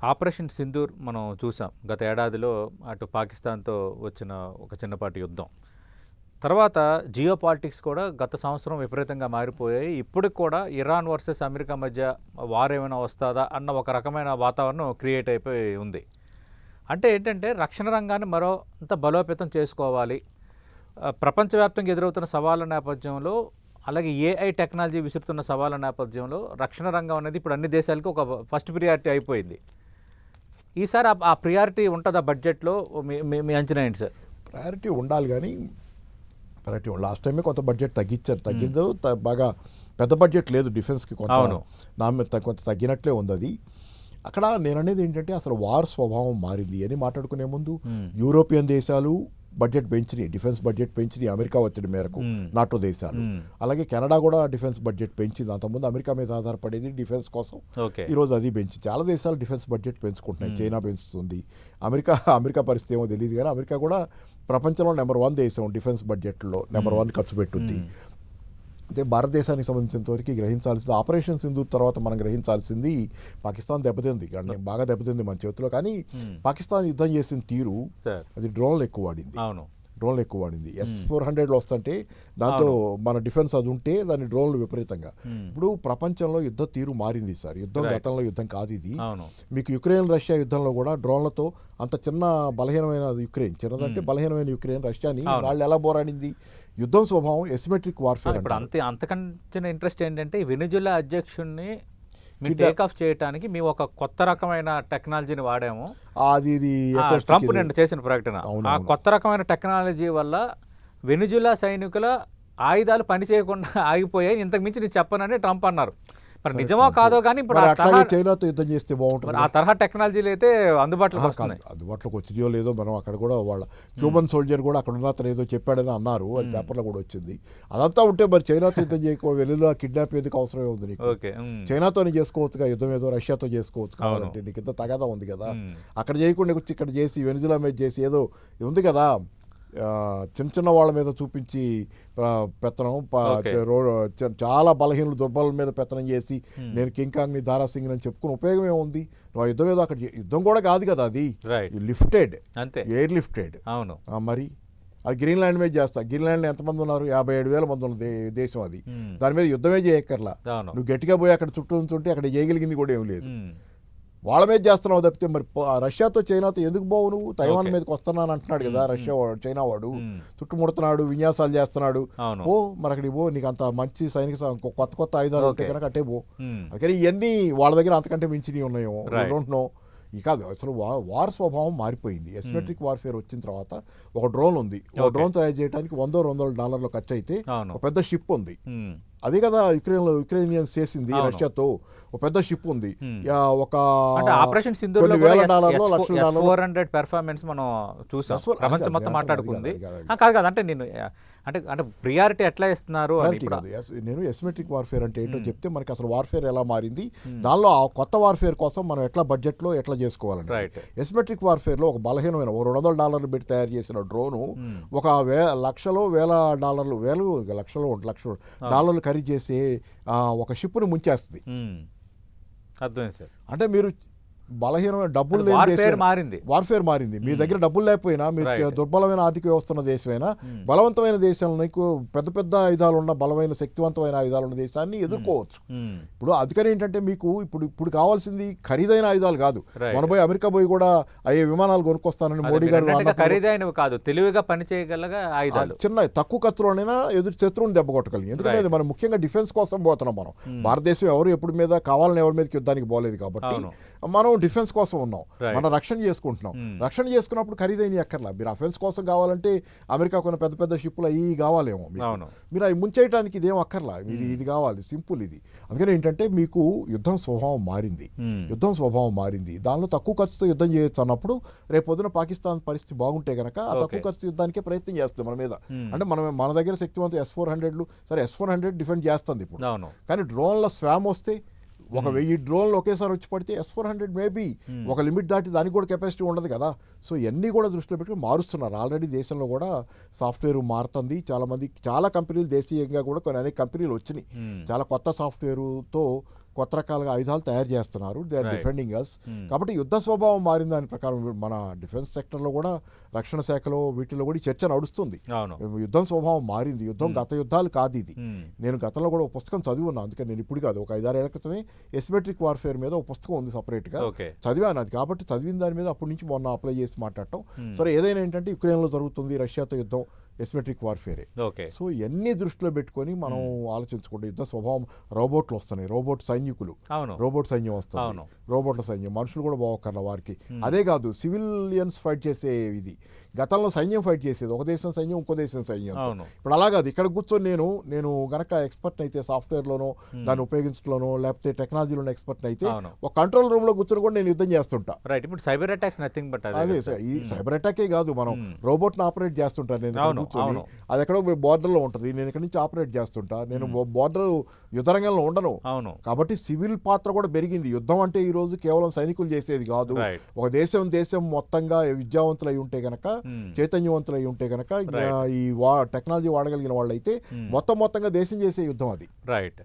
Operation Sindoor మనం చూసాం గత ఏడాదిలో అటు పాకిస్తాన్తో వచ్చిన ఒక చిన్నపాటి యుద్ధం. తర్వాత జియో పాలిటిక్స్ కూడా గత సంవత్సరం విపరీతంగా మారిపోయాయి. ఇప్పటికి కూడా ఇరాన్ వర్సెస్ అమెరికా మధ్య వార్ ఏమైనా వస్తుందా అన్న ఒక రకమైన వాతావరణం క్రియేట్ అయిపోయి ఉంది. అంటే ఏంటంటే రక్షణ రంగాన్ని మరోంత బలోపేతం చేసుకోవాలి. ప్రపంచవ్యాప్తంగా ఎదురవుతున్న సవాళ్ళ నేపథ్యంలో, అలాగే ఏఐ టెక్నాలజీ విసురుతున్న సవాళ్ళ నేపథ్యంలో రక్షణ రంగం అనేది ఇప్పుడు అన్ని దేశాలకు ఒక ఫస్ట్ ప్రియారిటీ అయిపోయింది. ఈసారి ఆ ప్రియారిటీ ఉంటుందా బడ్జెట్లో? మీ అంచనా ఏంటి సార్? ప్రయారిటీ ఉండాలి, కానీ ప్రయారిటీ లాస్ట్ టైమే కొంత బడ్జెట్ తగ్గిందో బాగా పెద్ద బడ్జెట్ లేదు డిఫెన్స్కి, కొంత తగ్గినట్లే ఉంది అది. అక్కడ నేను అనేది ఏంటంటే అసలు వార్ స్వభావం మారింది అని మాట్లాడుకునే ముందు యూరోపియన్ దేశాలు బడ్జెట్ పెంచినాయి, డిఫెన్స్ బడ్జెట్ పెంచినాయి అమెరికా ఒత్తిడి మేరకు. నాటో దేశాలు, అలాగే కెనడా కూడా డిఫెన్స్ బడ్జెట్ పెంచింది. అంతకుముందు అమెరికా మీద ఆధారపడేది డిఫెన్స్ కోసం, ఈరోజు అది పెంచి చాలా దేశాలు డిఫెన్స్ బడ్జెట్ పెంచుకుంటున్నాయి. చైనా పెంచుతుంది, అమెరికా పరిస్థితి ఏమో తెలియదు, కానీ అమెరికా కూడా ప్రపంచంలో నెంబర్ 1 దేశం డిఫెన్స్ బడ్జెట్లో నెంబర్ 1 ఖర్చు పెట్టుద్ది. అయితే భారతదేశానికి సంబంధించినంతవరకు గ్రహించాల్సింది ఆపరేషన్ సింధూర్ తర్వాత మనం గ్రహించాల్సింది పాకిస్తాన్ దెబ్బతింది, కానీ బాగా దెబ్బతింది మన చేతిలో. కానీ పాకిస్తాన్ యుద్ధం చేసిన తీరు, అది డ్రోన్లు ఎక్కువ వాడింది. S-400 వస్తుంటే దాంతో మన డిఫెన్స్ అది ఉంటే దాని డ్రోన్లు విపరీతంగా. ఇప్పుడు ప్రపంచంలో యుద్ధ తీరు మారింది సార్. యుద్ధం గతంలో యుద్ధం కాదు ఇది. మీకు యుక్రెయిన్ రష్యా యుద్ధంలో కూడా డ్రోన్లతో అంత చిన్న బలహీనమైన యుక్రెయిన్, చిన్నదంటే బలహీనమైన యుక్రెయిన్ రష్యాని వాళ్ళు ఎలా పోరాడింది. యుద్ధం స్వభావం ఎసిమెట్రిక్ వార్ఫేర్. అంతకంటే ఇంట్రెస్ట్ ఏంటంటే వెనిజులా అధ్యక్షుడిని టేక్ ఆఫ్ చేయడానికి మేము ఒక కొత్త రకమైన టెక్నాలజీని వాడాము. అది ట్రంప్ నిన్న చేసిన ప్రకటన. ఆ కొత్త రకమైన టెక్నాలజీ వల్ల వెనిజులా సైనికుల ఆయుధాలు పనిచేయకుండా ఆగిపోయాయి, ఇంతకు మించి నేను చెప్పనని ట్రంప్ అన్నారు. మరి నిజమో కాదో కానీ ఇప్పుడు చైనాతో యుద్ధం చేస్తే బాగుంటుంది. ఆ తరహా టెక్నాలజీలు అయితే అందుబాటులోకి వచ్చినాయో లేదో మనం అక్కడ కూడా వాళ్ళ హ్యూమన్ సోల్జర్ కూడా అక్కడ ఉన్న అతను ఏదో చెప్పాడని అన్నారు, అది పేపర్లో కూడా వచ్చింది. అదంతా ఉంటే మరి చైనాతో యుద్ధం చేయకపోతే వెళ్ళిలో కిడ్నాప్ ఎందుకు అవసరమే ఉంది నీకు? చైనాతోనే చేసుకోవచ్చుగా యుద్ధం, ఏదో రష్యాతో చేసుకోవచ్చు కావాలంటే, నీకు ఇంత తగాదా ఉంది కదా. అక్కడ చేయకుండా వచ్చి ఇక్కడ చేసి వెనిజులా మీద చేసి ఏదో ఉంది కదా, చిన్న వాళ్ళ మీద చూపించి పెత్తనం, చాలా బలహీనలు దుర్బల మీద పెత్తనం చేసి నేను కింకాంగ్ని దారాసింగ్ అని చెప్పుకుని ఉపయోగం ఏముంది? నువ్వు యుద్ధం ఏదో అక్కడ యుద్ధం కూడా కాదు కదా, అది లిఫ్టెడ్, ఎయిర్ లిఫ్టెడ్. మరి అది గ్రీన్లాండ్ మీద చేస్తా. గ్రీన్లాండ్ ఎంతమంది ఉన్నారు? 57,000 మంది ఉన్న దేశం అది. దాని మీద యుద్ధమే చేయక్కర్లా, నువ్వు గట్టిగా పోయి అక్కడ చుట్టూ ఉంటుంటే అక్కడ చేయగలిగింది కూడా ఏం లేదు. వాళ్ళ మీద చేస్తున్నావు తప్పితే మరి రష్యాతో చైనాతో ఎందుకు పోవు? నువ్వు తైవాన్ మీదకి వస్తున్నాను అంటున్నాడు కదా రష్యా చైనా వాడు, చుట్టుముడుతున్నాడు, విన్యాసాలు చేస్తున్నాడు. ఓ మరి అక్కడికి పో, నీకు అంత మంచి సైనిక కొత్త ఆయుధాలు ఉంటే కనుక అట్టే పో. అందుకని ఇవన్నీ వాళ్ళ దగ్గర అంతకంటే మించినవి ఉన్నాయేమో, డోంట్ నో. ఈ కాదు అసలు వార్ స్వభావం మారిపోయింది. ఎసిమెట్రిక్ వార్ఫేర్ వచ్చిన తర్వాత ఒక డ్రోన్ ఉంది, ఒక డ్రోన్ తయారు చేయడానికి $100 ఖర్చు అయితే ఒక పెద్ద షిప్ ఉంది. అదే కదా యుక్రెయినియన్స్ చేసింది రష్యాతో. ఒక పెద్ద షిప్ ఉంది, ఒక ఆపరేషన్ సింధూర్ $400 పెర్ఫార్మెన్స్ మనం చూసాం, ప్రపంచం మొత్తం మాట్లాడుకుంది. కాదు అంటే నేను అంటే ప్రియారిటీ ఎట్లా ఇస్తున్నారు నేను ఎసిమెట్రిక్ వార్ఫేర్ అంటే ఏంటో చెప్తే మనకి అసలు వార్ఫేర్ ఎలా మారింది, దానిలో ఆ కొత్త వార్ఫేర్ కోసం మనం ఎట్లా బడ్జెట్లో ఎట్లా చేసుకోవాలంటే. ఎసిమెట్రిక్ వార్ఫేర్లో ఒక బలహీనమైన $200 పెట్టి తయారు చేసిన డ్రోను ఒక లక్షలు డాలర్లు ఖరీదు చేసి ఒక షిప్ను ముంచేస్తుంది. అంటే మీరు బలహీనమైన డబ్బులు వార్ఫేర్ మారింది. మీ దగ్గర డబ్బులు లేకపోయినా, మీరు దుర్బలమైన ఆర్థిక వ్యవస్థ ఉన్న దేశమైనా, బలవంతమైన దేశాలను, నీకు పెద్ద ఆయుధాలు ఉన్న బలమైన శక్తివంతమైన ఆయుధాలు ఉన్న దేశాన్ని ఎదుర్కోవచ్చు. ఇప్పుడు అందుకని ఏంటంటే మీకు ఇప్పుడు కావాల్సింది ఖరీదైన ఆయుధాలు కాదు. మన పోయి అమెరికా పోయి కూడా అయ్యే విమానాలు కొనుక్కొస్తానని మోడీ గారు, ఖరీదైనవి కాదు, తెలివిగా పనిచేయగల ఆయుధాలు, చిన్న తక్కువ ఖర్చులోనైనా శత్రువుని దెబ్బ కొట్టగలిగి. ఎందుకంటే మనం ముఖ్యంగా డిఫెన్స్ కోసం పోతున్నాం. మనం భారతదేశం ఎవరి మీద కావాలని ఎవరి మీదకి యుద్ధానికి పోలేదు కాబట్టి మనం డిఫెన్స్ కోసం ఉన్నాం, మనం రక్షణ చేసుకుంటున్నాం. రక్షణ చేసుకున్నప్పుడు ఖరీదైన ఎక్కర్లా. మీరు అఫెన్స్ కోసం కావాలంటే అమెరికా కొన్ని పెద్ద షిప్పులు అవి కావాలేమో, మీరు అవి ముంచేయడానికి ఇదేం అక్కర్లా, ఇది కావాలి, సింపుల్ ఇది. అందుకని ఏంటంటే మీకు యుద్ధం స్వభావం మారింది. దానిలో తక్కువ ఖర్చుతో యుద్ధం చేయొచ్చు అన్నప్పుడు రేపు పొద్దున పాకిస్తాన్ పరిస్థితి బాగుంటే కనుక ఆ తక్కువ ఖర్చు యుద్ధానికే ప్రయత్నం చేస్తుంది మన మీద. అంటే మన దగ్గర శక్తివంతం S-400 సరే, S-400 డిఫెండ్ చేస్తుంది ఇప్పుడు, కానీ డ్రోన్ల స్వామ్ వస్తే ఒక 1000 డ్రోన్లు ఒకేసారి వచ్చి పడితే S-400 మేబీ ఒక లిమిట్ దాటి దానికి కూడా కెపాసిటీ ఉండదు కదా. సో ఇవన్నీ కూడా దృష్టిలో పెట్టుకుని మారుస్తున్నారు. ఆల్రెడీ దేశంలో కూడా సాఫ్ట్వేర్ మారుతుంది. చాలా కంపెనీలు దేశీయంగా కూడా అనేక కంపెనీలు వచ్చినాయి. చాలా కొత్త సాఫ్ట్వేర్తో కొత్త రకాలుగా ఆయుధాలు తయారు చేస్తున్నారు. They are Right. Defending us. కాబట్టి యుద్ధ స్వభావం మారిన దాని ప్రకారం మన డిఫెన్స్ సెక్టర్లో కూడా, రక్షణ శాఖలో వీటిలో కూడా ఈ చర్చ నడుస్తుంది. అవును. యుద్ధం స్వభావం మారింది. యుద్ధం గత యుద్ధాలు కాదు ఇది. మ్మ్. నేను గతంలో కూడా ఒక పుస్తకం చదివి ఉన్నాను, అందుకని నేను ఇప్పుడు కాదు, ఒక 5-6 ఏళ్ల క్రితమే ఎసిమెట్రిక్ వార్ఫేర్ మీద ఒక పుస్తకం ఉంది సపరేట్గా, ఓకే. చదివాను అది. కాబట్టి చదివిన దాని మీద అప్పటి నుంచి మొన్న అప్లై చేసి మాట్లాడటం. సరే, ఏదైనా ఏంటంటే యుక్రెయిన్లో జరుగుతుంది, రష్యాతో యుద్ధం, ఎసిమెట్రిక్ వార్ఫేరే. ఓకే. సో ఇవన్నీ దృష్టిలో పెట్టుకొని మనం ఆలోచించుకుంటే యుద్ధ స్వభావం, రోబోట్లు వస్తున్నాయి, రోబోట్ సైనికులు, అవును. రోబోట్ సైన్యం వస్తుంది, అవును. రోబోట్ల సైన్యం, మనుషులు కూడా బాగోకర్ల వారికి. అదే కాదు, సివిలియన్స్ ఫైట్ చేసే ఇది. గతంలో సైన్యం ఫైట్ చేసేది, ఒక దేశం సైన్యం ఇంకో దేశం సైన్యం. అవును. ఇప్పుడు అలా కాదు. ఇక్కడ కూర్చొని నేను గనక ఎక్స్పర్ట్ అయితే సాఫ్ట్వేర్లోనో దాన్ని ఉపయోగించడంలోనో లేకపోతే టెక్నాలజీలోనో ఎక్స్పర్ట్ అయితే అవును. ఒక కంట్రోల్ రూమ్లో కూర్చొని కూడా నేను యుద్ధం చేస్తుంటా. రైట్. ఇప్పుడు సైబర్ అటాక్స్ నథింగ్ బట్ అదే ఈ సైబర్ అటాకే కాదు, మనం రోబోట్ని ఆపరేట్ చేస్తుంటాను నేను ఇక్కడ అవును, కూర్చొని. అవును. అది ఎక్కడో బోర్డర్లో ఉంటుంది, నేను ఇక్కడ నుంచి ఆపరేట్ చేస్తుంటా. నేను బోర్డర్ యుద్ధరంగంలో ఉండను. అవును. కాబట్టి సివిల్ పాత్ర కూడా పెరిగింది. యుద్ధం అంటే ఈ రోజు కేవలం సైనికులు చేసేది కాదు. Right. ఒక దేశం మొత్తంగా విద్యావంతులై ఉంటే గనక, చైతన్యవంతులై ఉంటే గనక, Right. ఈ టెక్నాలజీ వాడగలిగిన వాళ్ళైతే మొత్తంగా దేశం చేసే యుద్ధం అది. రైట్.